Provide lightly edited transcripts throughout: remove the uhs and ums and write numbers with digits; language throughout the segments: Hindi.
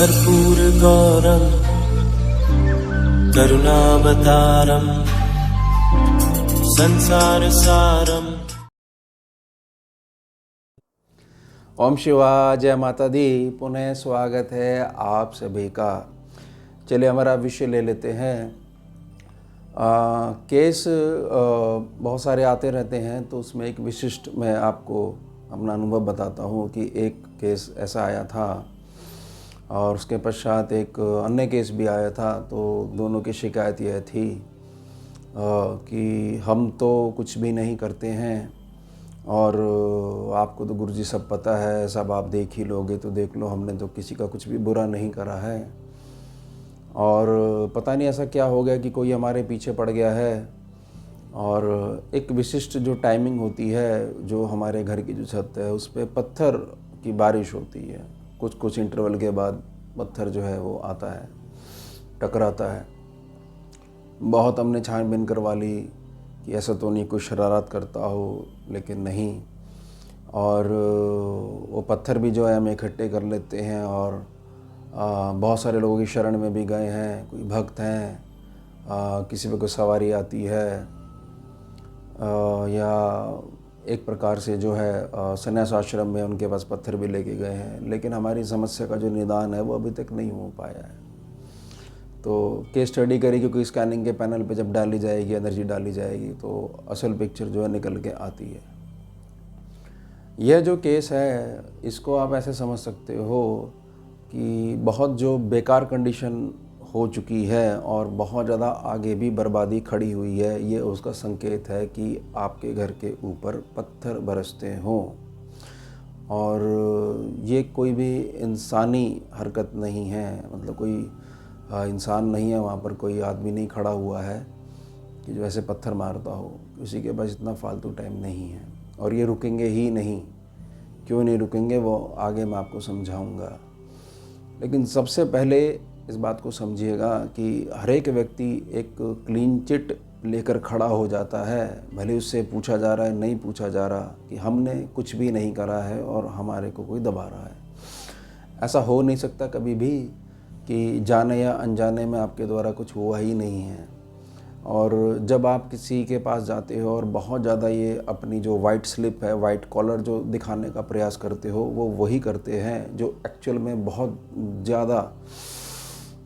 कर्पूरगौरं करुणावतारं संसारसारं। ओम शिवाय, जय माता दी। पुनः स्वागत है आप सभी का। चलिए हमारा विषय ले लेते हैं। केस बहुत सारे आते रहते हैं, तो उसमें एक विशिष्ट मैं आपको अपना अनुभव बताता हूँ कि एक केस ऐसा आया था और उसके पश्चात एक अन्य केस भी आया था। तो दोनों की शिकायत यह थी कि हम तो कुछ भी नहीं करते हैं और आपको तो गुरुजी सब पता है, सब आप देख ही लोगे तो देख लो, हमने तो किसी का कुछ भी बुरा नहीं करा है। और पता नहीं ऐसा क्या हो गया कि कोई हमारे पीछे पड़ गया है। और एक विशिष्ट जो टाइमिंग होती है, जो हमारे घर की जो छत है उस पर पत्थर की बारिश होती है। कुछ इंटरवल के बाद पत्थर जो है वो आता है, टकराता है। बहुत हमने छानबीन करवा ली कि ऐसा तो नहीं कोई शरारत करता हो, लेकिन नहीं। और वो पत्थर भी जो है हम इकट्ठे कर लेते हैं और बहुत सारे लोगों की शरण में भी गए हैं। कोई भक्त हैं, किसी पे कोई सवारी आती है, या एक प्रकार से जो है संन्यास आश्रम में उनके पास पत्थर भी लेके गए हैं। लेकिन हमारी समस्या का जो निदान है वो अभी तक नहीं हो पाया है। तो केस स्टडी करी, क्योंकि स्कैनिंग के पैनल पे जब डाली जाएगी, एनर्जी डाली जाएगी, तो असल पिक्चर जो है निकल के आती है। यह जो केस है इसको आप ऐसे समझ सकते हो कि बहुत जो बेकार कंडीशन हो चुकी है और बहुत ज़्यादा आगे भी बर्बादी खड़ी हुई है, ये उसका संकेत है कि आपके घर के ऊपर पत्थर बरसते हों। और ये कोई भी इंसानी हरकत नहीं है, मतलब कोई इंसान नहीं है वहाँ पर, कोई आदमी नहीं खड़ा हुआ है कि जो ऐसे पत्थर मारता हो। किसी के पास इतना फालतू टाइम नहीं है और ये रुकेंगे ही नहीं। क्यों नहीं रुकेंगे वो आगे मैं आपको समझाऊंगा। लेकिन सबसे पहले इस बात को समझिएगा कि हर एक व्यक्ति एक क्लीन चिट लेकर खड़ा हो जाता है, भले उससे पूछा जा रहा है नहीं पूछा जा रहा, कि हमने कुछ भी नहीं करा है और हमारे को कोई दबा रहा है। ऐसा हो नहीं सकता कभी भी कि जाने या अनजाने में आपके द्वारा कुछ हुआ ही नहीं है। और जब आप किसी के पास जाते हो और बहुत ज़्यादा ये अपनी जो वाइट स्लिप है, वाइट कॉलर जो दिखाने का प्रयास करते हो, वो वही करते हैं जो एक्चुअल में बहुत ज़्यादा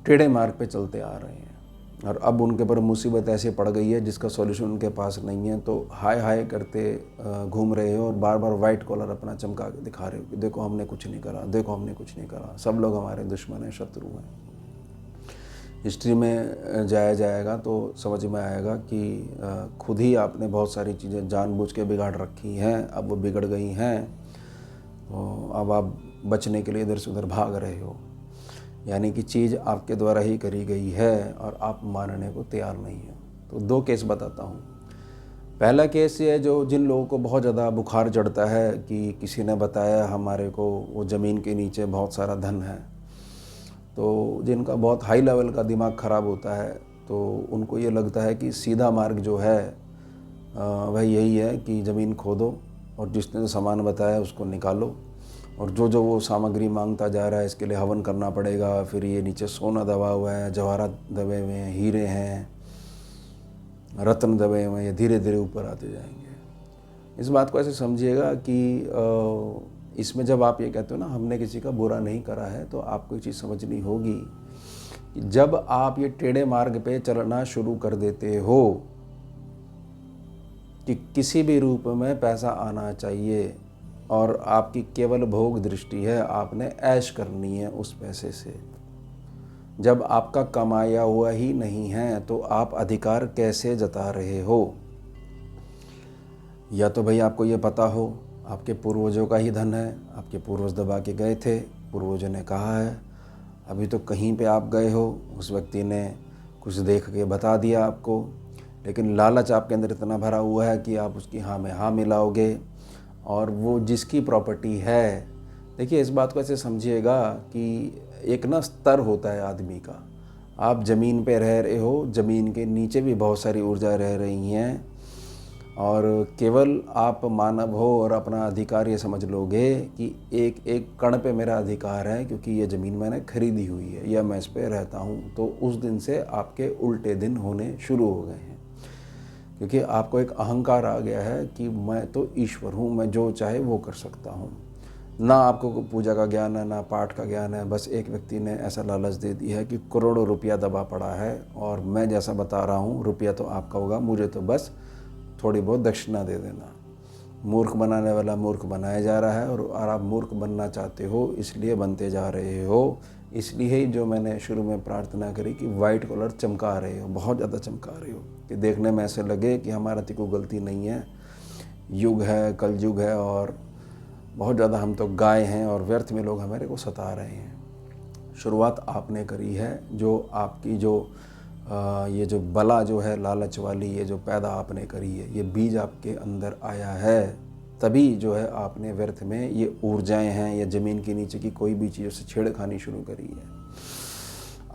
टेढ़े मार्ग पे चलते आ रहे हैं। और अब उनके ऊपर मुसीबत ऐसे पड़ गई है जिसका सॉल्यूशन उनके पास नहीं है, तो हाय हाय करते घूम रहे हो और बार बार वाइट कॉलर अपना चमका के दिखा रहे हो कि देखो हमने कुछ नहीं करा, देखो हमने कुछ नहीं करा, सब लोग हमारे दुश्मन हैं, शत्रु हैं। हिस्ट्री में जाया जाएगा तो समझ में आएगा कि खुद ही आपने बहुत सारी चीज़ें जानबूझ के बिगाड़ रखी हैं, अब वो बिगड़ गई हैं। तो अब आप बचने के लिए इधर से उधर भाग रहे हो, यानी कि चीज़ आपके द्वारा ही करी गई है और आप मानने को तैयार नहीं हो। तो दो केस बताता हूँ। पहला केस ये है जो जिन लोगों को बहुत ज़्यादा बुखार चढ़ता है कि किसी ने बताया हमारे को वो ज़मीन के नीचे बहुत सारा धन है। तो जिनका बहुत हाई लेवल का दिमाग ख़राब होता है, तो उनको ये लगता है कि सीधा मार्ग जो है वह यही है कि ज़मीन खोदो और जिसने जो सामान बताया उसको निकालो, और जो जो वो सामग्री मांगता जा रहा है इसके लिए हवन करना पड़ेगा। फिर ये नीचे सोना दबा हुआ है, जवाहरात दबे हुए हैं, हीरे हैं, रत्न दबे हुए हैं, ये धीरे धीरे ऊपर आते जाएंगे। इस बात को ऐसे समझिएगा कि इसमें जब आप ये कहते हो ना हमने किसी का बुरा नहीं करा है, तो आपको ये चीज़ समझनी होगी कि जब आप ये टेढ़े मार्ग पे चलना शुरू कर देते हो कि किसी भी रूप में पैसा आना चाहिए और आपकी केवल भोग दृष्टि है, आपने ऐश करनी है उस पैसे से, जब आपका कमाया हुआ ही नहीं है तो आप अधिकार कैसे जता रहे हो? या तो भाई आपको ये पता हो आपके पूर्वजों का ही धन है, आपके पूर्वज दबा के गए थे, पूर्वजों ने कहा है, अभी तो कहीं पे आप गए हो, उस व्यक्ति ने कुछ देख के बता दिया आपको, लेकिन लालच आपके अंदर इतना भरा हुआ है कि आप उसकी हाँ में हाँ मिलाओगे। और वो जिसकी प्रॉपर्टी है, देखिए इस बात को ऐसे समझिएगा कि एक ना स्तर होता है आदमी का। आप ज़मीन पे रह रहे हो, ज़मीन के नीचे भी बहुत सारी ऊर्जा रह रही हैं और केवल आप मानव हो और अपना अधिकार ये समझ लोगे कि एक एक कण पे मेरा अधिकार है, क्योंकि ये ज़मीन मैंने खरीदी हुई है या मैं इस पे रहता हूँ, तो उस दिन से आपके उल्टे दिन होने शुरू हो गए हैं। क्योंकि आपको एक अहंकार आ गया है कि मैं तो ईश्वर हूँ, मैं जो चाहे वो कर सकता हूँ। ना आपको कोई पूजा का ज्ञान है, ना पाठ का ज्ञान है। बस एक व्यक्ति ने ऐसा लालच दे दिया है कि करोड़ों रुपया दबा पड़ा है और मैं जैसा बता रहा हूँ रुपया तो आपका होगा, मुझे तो बस थोड़ी बहुत दक्षिणा दे देना। मूर्ख बनाने वाला मूर्ख बनाया जा रहा है और आप मूर्ख बनना चाहते हो, इसलिए बनते जा रहे हो। इसलिए ही जो मैंने शुरू में प्रार्थना करी कि वाइट कलर चमका रहे हो, बहुत ज़्यादा चमका रहे हो कि देखने में ऐसे लगे कि हमारा तो कोई गलती नहीं है, युग है, कल युग है और बहुत ज़्यादा हम तो गाय हैं और व्यर्थ में लोग हमारे को सता रहे हैं। शुरुआत आपने करी है, जो आपकी जो ये जो बला जो है लालच वाली, ये जो पैदा आपने करी है, ये बीज आपके अंदर आया है, तभी जो है आपने व्यर्थ में ये ऊर्जाएं हैं या ज़मीन के नीचे की कोई भी चीज़ों से छेड़खानी शुरू करी है।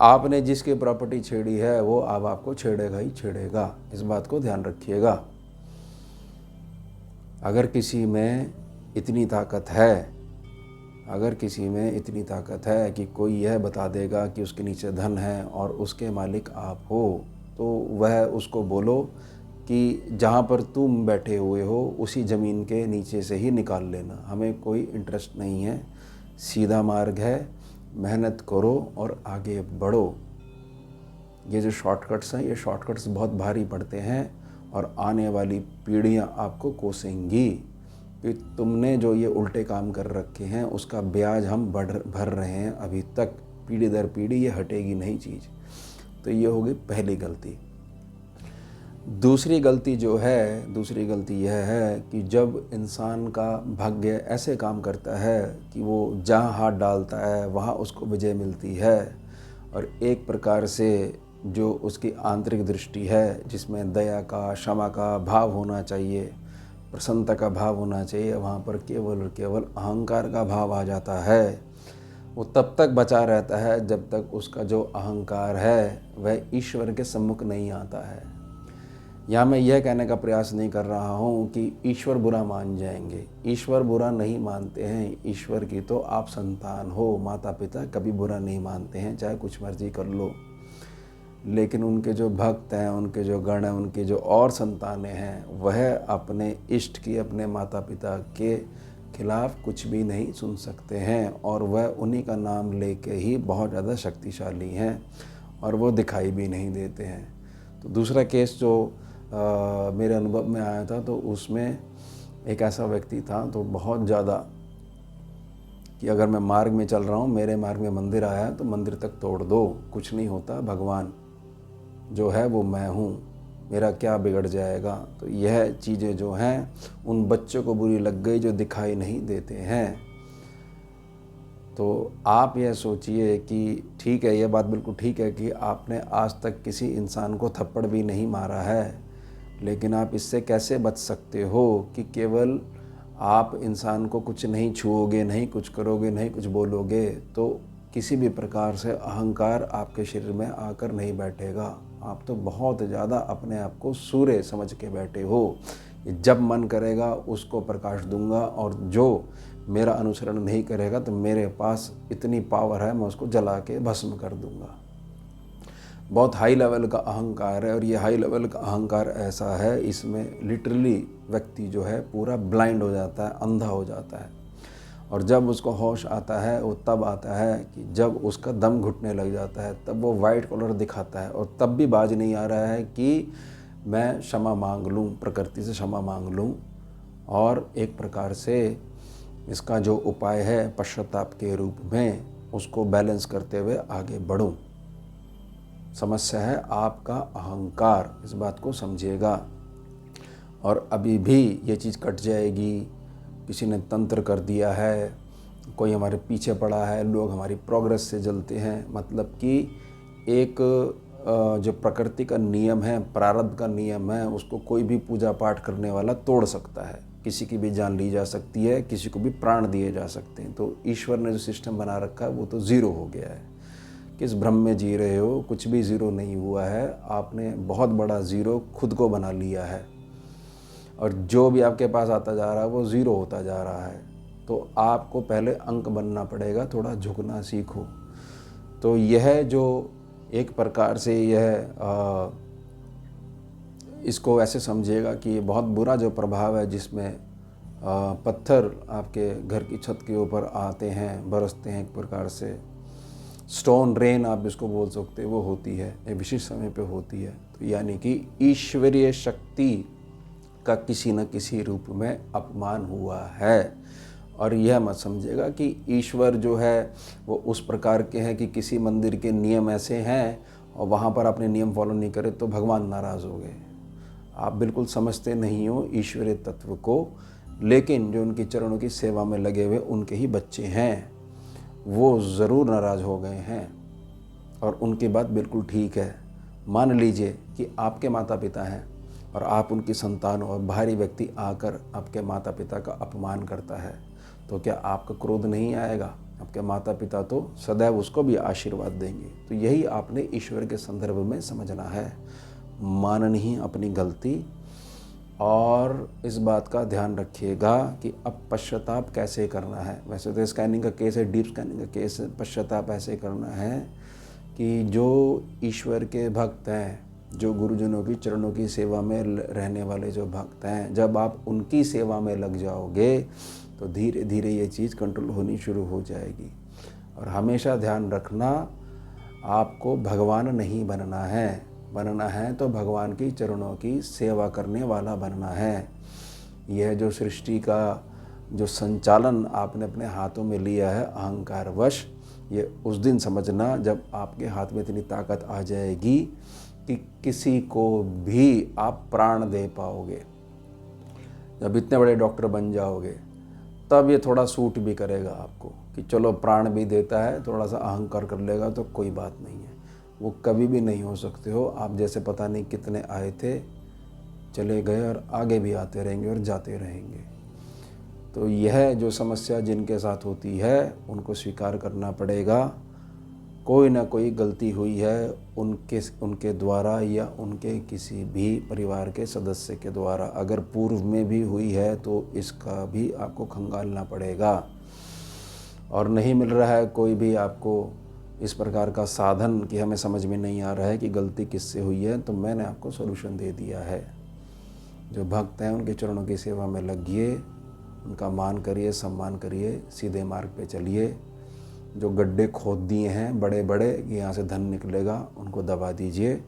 आपने जिसकी प्रॉपर्टी छेड़ी है वो अब आपको छेड़ेगा ही छेड़ेगा, इस बात को ध्यान रखिएगा। अगर किसी में इतनी ताकत है, अगर किसी में इतनी ताकत है कि कोई यह बता देगा कि उसके नीचे धन है और उसके मालिक आप हो, तो वह उसको बोलो कि जहाँ पर तुम बैठे हुए हो उसी ज़मीन के नीचे से ही निकाल लेना, हमें कोई इंटरेस्ट नहीं है। सीधा मार्ग है, मेहनत करो और आगे बढ़ो। ये जो शॉर्टकट्स हैं, ये शॉर्टकट्स बहुत भारी पड़ते हैं और आने वाली पीढ़ियाँ आपको कोसेंगी कि तुमने जो ये उल्टे काम कर रखे हैं उसका ब्याज हम भर रहे हैं अभी तक, पीढ़ी दर पीढ़ी ये हटेगी नहीं चीज़। तो ये होगी पहली गलती। दूसरी गलती जो है, दूसरी गलती यह है कि जब इंसान का भाग्य ऐसे काम करता है कि वो जहाँ हाथ डालता है वहाँ उसको विजय मिलती है, और एक प्रकार से जो उसकी आंतरिक दृष्टि है जिसमें दया का, क्षमा का भाव होना चाहिए, प्रसन्नता का भाव होना चाहिए, वहाँ पर केवल और केवल अहंकार का भाव आ जाता है। वो तब तक बचा रहता है जब तक उसका जो अहंकार है वह ईश्वर के सम्मुख नहीं आता है। यहाँ मैं यह कहने का प्रयास नहीं कर रहा हूँ कि ईश्वर बुरा मान जाएंगे, ईश्वर बुरा नहीं मानते हैं। ईश्वर की तो आप संतान हो, माता पिता कभी बुरा नहीं मानते हैं, चाहे कुछ मर्जी कर लो। लेकिन उनके जो भक्त हैं, उनके जो गण हैं, उनके जो और संतानें हैं, वह अपने इष्ट की, अपने माता पिता के खिलाफ कुछ भी नहीं सुन सकते हैं और वह उन्हीं का नाम लेके ही बहुत ज़्यादा शक्तिशाली हैं और वो दिखाई भी नहीं देते हैं। तो दूसरा केस जो मेरे अनुभव में आया था, तो उसमें एक ऐसा व्यक्ति था तो बहुत ज़्यादा कि अगर मैं मार्ग में चल रहा हूँ, मेरे मार्ग में मंदिर आया तो मंदिर तक तोड़ दो, कुछ नहीं होता, भगवान जो है वो मैं हूँ, मेरा क्या बिगड़ जाएगा। तो यह चीज़ें जो हैं उन बच्चों को बुरी लग गई जो दिखाई नहीं देते हैं। तो आप यह सोचिए कि ठीक है, यह बात बिल्कुल ठीक है कि आपने आज तक किसी इंसान को थप्पड़ भी नहीं मारा है, लेकिन आप इससे कैसे बच सकते हो कि केवल आप इंसान को कुछ नहीं छुओगे, नहीं कुछ करोगे, नहीं कुछ बोलोगे, तो किसी भी प्रकार से अहंकार आपके शरीर में आकर नहीं बैठेगा। आप तो बहुत ज़्यादा अपने आप को सूर्य समझ के बैठे हो, जब मन करेगा उसको प्रकाश दूंगा और जो मेरा अनुसरण नहीं करेगा तो मेरे पास इतनी पावर है, मैं उसको जला के भस्म कर दूंगा। बहुत हाई लेवल का अहंकार है और ये हाई लेवल का अहंकार ऐसा है, इसमें लिटरली व्यक्ति जो है पूरा ब्लाइंड हो जाता है, अंधा हो जाता है। और जब उसको होश आता है वो तब आता है कि जब उसका दम घुटने लग जाता है, तब वो वाइट कलर दिखाता है और तब भी बाज नहीं आ रहा है कि मैं क्षमा मांग लूँ, प्रकृति से क्षमा मांग लूँ और एक प्रकार से इसका जो उपाय है पश्चाताप के रूप में उसको बैलेंस करते हुए आगे बढ़ूँ। समस्या है आपका अहंकार, इस बात को समझिएगा। और अभी भी ये चीज़ कट जाएगी। किसी ने तंत्र कर दिया है, कोई हमारे पीछे पड़ा है, लोग हमारी प्रोग्रेस से जलते हैं। मतलब कि एक जो प्रकृति का नियम है, प्रारब्ध का नियम है, उसको कोई भी पूजा पाठ करने वाला तोड़ सकता है। किसी की भी जान ली जा सकती है, किसी को भी प्राण दिए जा सकते हैं। तो ईश्वर ने जो सिस्टम बना रखा है वो तो ज़ीरो हो गया है। किस भ्रम में जी रहे हो, कुछ भी ज़ीरो नहीं हुआ है। आपने बहुत बड़ा ज़ीरो खुद को बना लिया है। और जो भी आपके पास आता जा रहा है वो ज़ीरो होता जा रहा है। तो आपको पहले अंक बनना पड़ेगा, थोड़ा झुकना सीखो। तो यह जो एक प्रकार से यह इसको ऐसे समझिएगा कि ये बहुत बुरा जो प्रभाव है जिसमें पत्थर आपके घर की छत के ऊपर आते हैं, बरसते हैं, एक प्रकार से स्टोन रेन आप इसको बोल सकते हैं, वो होती है, एक विशेष समय पे होती है। तो यानी कि ईश्वरीय शक्ति का किसी न किसी रूप में अपमान हुआ है। और यह मत समझिएगा कि ईश्वर जो है वो उस प्रकार के हैं कि किसी मंदिर के नियम ऐसे हैं और वहाँ पर आपने नियम फॉलो नहीं करे तो भगवान नाराज़ हो गए। आप बिल्कुल समझते नहीं हो ईश्वरीय तत्व को, लेकिन जो उनके चरणों की सेवा में लगे हुए उनके ही बच्चे हैं वो ज़रूर नाराज़ हो गए हैं। और उनकी बात बिल्कुल ठीक है। मान लीजिए कि आपके माता पिता हैं और आप उनकी संतान हो और बाहरी व्यक्ति आकर आपके माता पिता का अपमान करता है, तो क्या आपका क्रोध नहीं आएगा? आपके माता पिता तो सदैव उसको भी आशीर्वाद देंगे। तो यही आपने ईश्वर के संदर्भ में समझना है। माननी अपनी गलती, और इस बात का ध्यान रखिएगा कि अब पश्चाताप कैसे करना है। वैसे तो स्कैनिंग का केस है, डीप स्कैनिंग का केस है। पश्चाताप ऐसे करना है कि जो ईश्वर के भक्त हैं, जो गुरुजनों की चरणों की सेवा में रहने वाले जो भक्त हैं, जब आप उनकी सेवा में लग जाओगे तो धीरे धीरे ये चीज़ कंट्रोल होनी शुरू हो जाएगी। और हमेशा ध्यान रखना, आपको भगवान नहीं बनना है। बनना है तो भगवान की चरणों की सेवा करने वाला बनना है। यह जो सृष्टि का जो संचालन आपने अपने हाथों में लिया है अहंकारवश, ये उस दिन समझना जब आपके हाथ में इतनी ताकत आ जाएगी कि किसी को भी आप प्राण दे पाओगे। जब इतने बड़े डॉक्टर बन जाओगे तब ये थोड़ा सूट भी करेगा आपको कि चलो प्राण भी देता है, थोड़ा सा अहंकार कर लेगा तो कोई बात नहीं है। वो कभी भी नहीं हो सकते हो आप जैसे। पता नहीं कितने आए थे, चले गए और आगे भी आते रहेंगे और जाते रहेंगे। तो यह जो समस्या जिनके साथ होती है उनको स्वीकार करना पड़ेगा। कोई ना कोई गलती हुई है उनके द्वारा या उनके किसी भी परिवार के सदस्य के द्वारा। अगर पूर्व में भी हुई है तो इसका भी आपको खंगालना पड़ेगा। और नहीं मिल रहा है कोई भी आपको इस प्रकार का साधन कि हमें समझ में नहीं आ रहा है कि गलती किससे हुई है, तो मैंने आपको सॉल्यूशन दे दिया है। जो भक्त हैं उनके चरणों की सेवा में लगिए, उनका मान करिए, सम्मान करिए, सीधे मार्ग पे चलिए। जो गड्ढे खोद दिए हैं बड़े बड़े कि यहाँ से धन निकलेगा, उनको दबा दीजिए।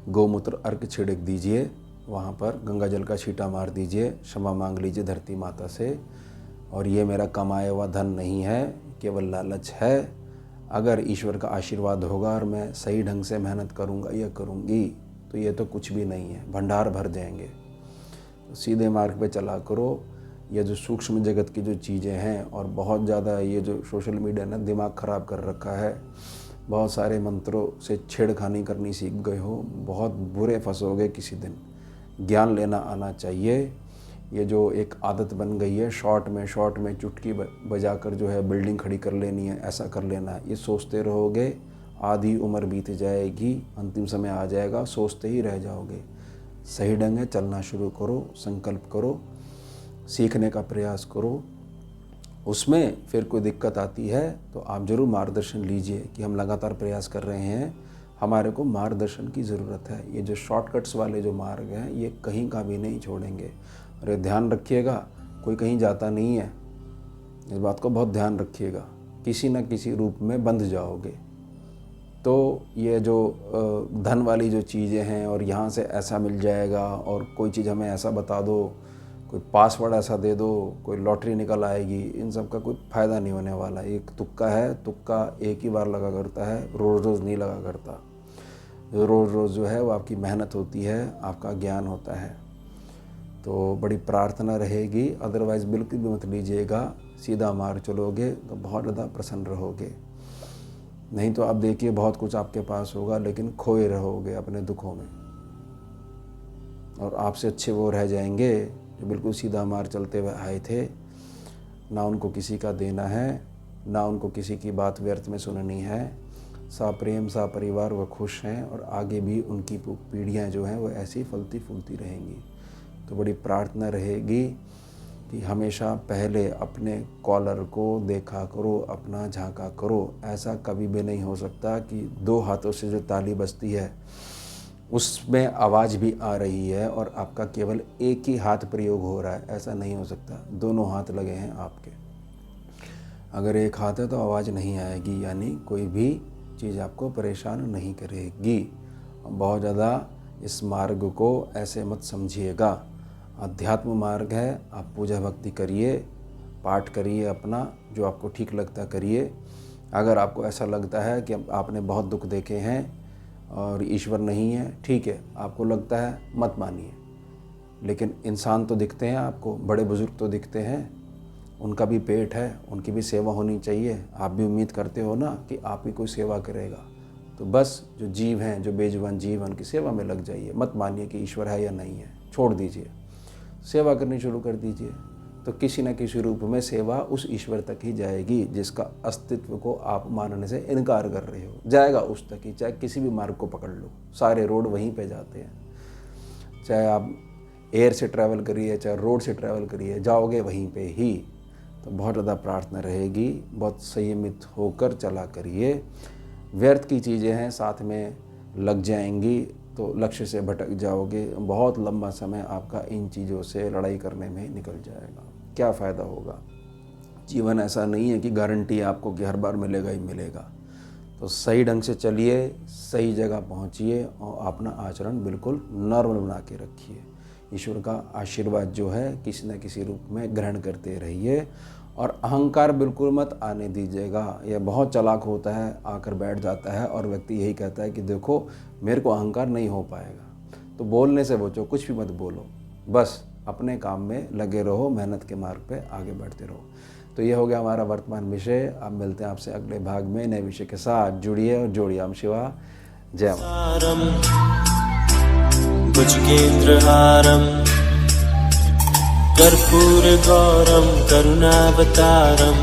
गौमूत्र अर्क छिड़क दीजिए, वहाँ पर गंगा जल का छींटा मार दीजिए, क्षमा मांग लीजिए धरती माता से। और ये मेरा कमाया हुआ धन नहीं है, केवल लालच है। अगर ईश्वर का आशीर्वाद होगा और मैं सही ढंग से मेहनत करूँगा या करूँगी तो ये तो कुछ भी नहीं है, भंडार भर जाएंगे। तो सीधे मार्ग पे चला करो। ये जो सूक्ष्म जगत की जो चीज़ें हैं, और बहुत ज़्यादा ये जो सोशल मीडिया ने दिमाग ख़राब कर रखा है, बहुत सारे मंत्रों से छेड़खानी करनी सीख गए हो, बहुत बुरे फंसोगे किसी दिन। ज्ञान लेना आना चाहिए। ये जो एक आदत बन गई है शॉर्ट में चुटकी बजाकर जो है बिल्डिंग खड़ी कर लेनी है, ऐसा कर लेना है, ये सोचते रहोगे, आधी उम्र बीत जाएगी, अंतिम समय आ जाएगा, सोचते ही रह जाओगे। सही ढंग है चलना शुरू करो, संकल्प करो, सीखने का प्रयास करो। उसमें फिर कोई दिक्कत आती है तो आप ज़रूर मार्गदर्शन लीजिए कि हम लगातार प्रयास कर रहे हैं, हमारे को मार्गदर्शन की ज़रूरत है। ये जो शॉर्टकट्स वाले जो मार्ग हैं ये कहीं का भी नहीं छोड़ेंगे। और ये ध्यान रखिएगा, कोई कहीं जाता नहीं है, इस बात को बहुत ध्यान रखिएगा। किसी न किसी रूप में बंध जाओगे। तो ये जो धन वाली जो चीज़ें हैं, और यहाँ से ऐसा मिल जाएगा, और कोई चीज़ हमें ऐसा बता दो, कोई पासवर्ड ऐसा दे दो, कोई लॉटरी निकल आएगी, इन सब का कोई फ़ायदा नहीं होने वाला। एक तुक्का है, तुक्का एक ही बार लगा करता है, रोज़ रोज़ नहीं लगा करता। रोज़ रोज़ जो है वो आपकी मेहनत होती है, आपका ज्ञान होता है। तो बड़ी प्रार्थना रहेगी, अदरवाइज़ बिल्कुल भी मत लीजिएगा। सीधा मार्ग चलोगे तो बहुत ज़्यादा प्रसन्न रहोगे। नहीं तो आप देखिए बहुत कुछ आपके पास होगा लेकिन खोए रहोगे अपने दुखों में, और आपसे अच्छे वो रह जाएंगे जो बिल्कुल सीधा मार्ग चलते हुए आए थे। ना उनको किसी का देना है, ना उनको किसी की बात व्यर्थ में सुननी है। सा प्रेम सा परिवार वो खुश हैं, और आगे भी उनकी पीढ़ियाँ जो हैं वो ऐसी फलती फूलती रहेंगी। तो बड़ी प्रार्थना रहेगी कि हमेशा पहले अपने कॉलर को देखा करो, अपना झांका करो। ऐसा कभी भी नहीं हो सकता कि 2 हाथों से जो ताली बजती है उसमें आवाज़ भी आ रही है और आपका केवल एक ही हाथ प्रयोग हो रहा है, ऐसा नहीं हो सकता। दोनों हाथ लगे हैं आपके। अगर एक हाथ है तो आवाज़ नहीं आएगी, यानी कोई भी चीज़ आपको परेशान नहीं करेगी। बहुत ज़्यादा इस मार्ग को ऐसे मत समझिएगा। अध्यात्म मार्ग है, आप पूजा भक्ति करिए, पाठ करिए, अपना जो आपको ठीक लगता करिए। अगर आपको ऐसा लगता है कि आपने बहुत दुख देखे हैं और ईश्वर नहीं है, ठीक है, आपको लगता है मत मानिए। लेकिन इंसान तो दिखते हैं आपको, बड़े बुजुर्ग तो दिखते हैं, उनका भी पेट है, उनकी भी सेवा होनी चाहिए। आप भी उम्मीद करते हो ना कि आप ही कोई सेवा करेगा, तो बस जो जीव हैं, जो बेजुबान जीव हैं, उनकी सेवा में लग जाइए। मत मानिए कि ईश्वर है या नहीं है, छोड़ दीजिए, सेवा करनी शुरू कर दीजिए। तो किसी न किसी रूप में सेवा उस ईश्वर तक ही जाएगी जिसका अस्तित्व को आप मानने से इनकार कर रहे हो। जाएगा उस तक ही, चाहे किसी भी मार्ग को पकड़ लो, सारे रोड वहीं पे जाते हैं। चाहे आप एयर से ट्रैवल करिए, चाहे रोड से ट्रैवल करिए, जाओगे वहीं पे ही। तो बहुत ज़्यादा प्रार्थना रहेगी, बहुत संयमित होकर चला करिए। व्यर्थ की चीज़ें हैं, साथ में लग जाएंगी तो लक्ष्य से भटक जाओगे। बहुत लंबा समय आपका इन चीज़ों से लड़ाई करने में निकल जाएगा। क्या फ़ायदा होगा? जीवन ऐसा नहीं है कि गारंटी है आपको कि हर बार मिलेगा ही मिलेगा। तो सही ढंग से चलिए, सही जगह पहुंचिए और अपना आचरण बिल्कुल नॉर्मल बना के रखिए। ईश्वर का आशीर्वाद जो है किसी न किसी रूप में ग्रहण करते रहिए और अहंकार बिल्कुल मत आने दीजिएगा। यह बहुत चालाक होता है, आकर बैठ जाता है और व्यक्ति यही कहता है कि देखो मेरे को अहंकार नहीं हो पाएगा। तो बोलने से बचो, कुछ भी मत बोलो, बस अपने काम में लगे रहो, मेहनत के मार्ग पे आगे बढ़ते रहो। तो ये हो गया हमारा वर्तमान विषय। अब मिलते हैं आपसे अगले भाग में नए विषय के साथ। जुड़िए और जोड़िए। हम शिवा, जय मां। सारम भुजगेन्द्रहारम कर्पूरगौरम करुणावतारम